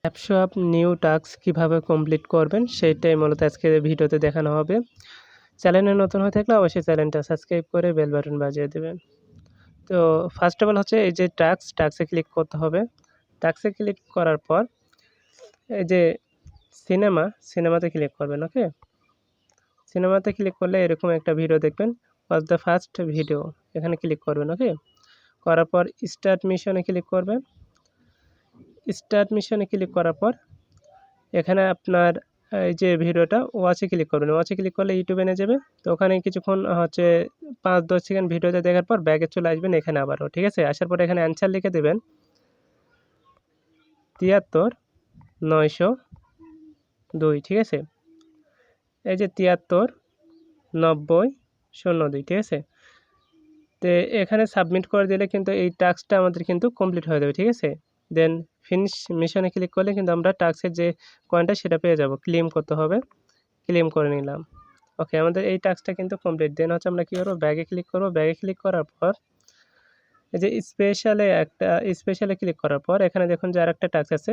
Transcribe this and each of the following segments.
অ্যাপশপ new task কীভাবে complete করবেন সেইটাই মূলত আজকের ভিডিওতে দেখানো হবে। চ্যানেলে নতুন হয়ে থাকলে অবশ্যই চ্যানেলটা সাবস্ক্রাইব করে বেল বাটন বাজিয়ে দেবেন। তো ফার্স্ট অফ অল হচ্ছে এই যে টাস্কে ক্লিক করতে হবে। টাস্কে ক্লিক করার পর এই যে সিনেমাতে ক্লিক করবেন। ওকে, সিনেমাতে ক্লিক করলে এরকম একটা ভিডিও দেখবেন, ওয়াজ দ্য ফার্স্ট ভিডিও, এখানে ক্লিক করবেন। ওকে, করার পর স্টার্ট মিশনে ক্লিক করবেন। স্টার্ট মিশনে ক্লিক করার পর এখানে আপনার এই যে ভিডিওটা ওয়াচে ক্লিক করবেন। ওয়াচে ক্লিক করলে ইউটিউবে নিয়ে যাবে। তো ওখানে কিছুক্ষণ হচ্ছে 5-10 সেকেন্ড ভিডিওতে দেখার পর ব্যাগে চলে আসবেন এখানে আবারও। ঠিক আছে, আসার পর এখানে অ্যান্সার লিখে দেবেন 73-902। ঠিক আছে, এই যে 73-90-02। ঠিক আছে, তো এখানে সাবমিট করে দিলে কিন্তু এই টাস্কটা আমাদের কিন্তু কমপ্লিট হয়ে যাবে। ঠিক আছে, দেন ফিনিশ মিশনে ক্লিক করলে কিন্তু আমরা টাস্কের যে কয়েনটা সেটা পেয়ে যাব। ক্লেম করতে হবে, ক্লেম করে নিলাম। ওকে, আমাদের এই টাস্কটা কিন্তু কমপ্লিট। দেন হচ্ছে আমরা কী করবো, ব্যাগে ক্লিক করবো। ব্যাগে ক্লিক করার পর এই যে স্পেশালে ক্লিক করার পর এখানে দেখুন যে আরেকটা টাস্ক আছে,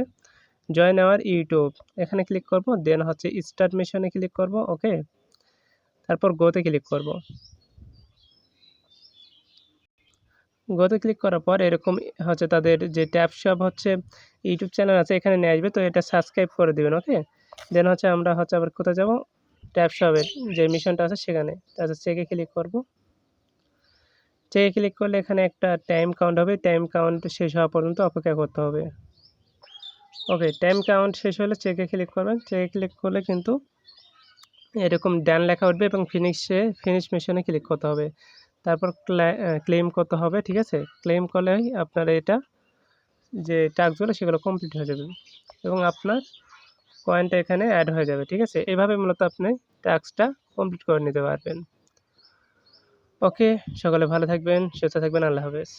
জয়েন আওয়ার ইউটিউব, এখানে ক্লিক করব। দেন হচ্ছে স্টার্ট মিশনে ক্লিক করব। ওকে, তারপর গোতে ক্লিক করব। গোতে ক্লিক করার পর এরকম হচ্ছে তাদের যে ট্যাবশপ হচ্ছে ইউটিউব চ্যানেল আছে এখানে নিয়ে আসবে। তো এটা সাবস্ক্রাইব করে দেবেন। ওকে, দেন হচ্ছে আমরা হচ্ছে আবার কোথায় যাব, ট্যাবশপের যে মিশনটা আছে সেখানে। তারপর চেকে ক্লিক করব। চেকে ক্লিক করলে এখানে একটা টাইম কাউন্ট হবে, টাইম কাউন্ট শেষ হওয়া পর্যন্ত অপেক্ষা করতে হবে। ওকে, টাইম কাউন্ট শেষ হলে চেকে ক্লিক করবেন। চেকে ক্লিক করলে কিন্তু এরকম ডান লেখা উঠবে এবং ফিনিশ মিশনে ক্লিক করতে হবে। তারপর ক্লেম করতে হবে। ঠিক আছে, ক্লেম করলেই আপনার এটা যে টাস্কগুলো সেগুলো কমপ্লিট হয়ে যাবে এবং আপনার কয়েনটা এখানে অ্যাড হয়ে যাবে। ঠিক আছে, এভাবে মূলত আপনি টাস্কটা কমপ্লিট করে নিতে পারবেন। ওকে, সকলে ভালো থাকবেন, সুস্থ থাকবেন, আল্লাহ হাফেজ।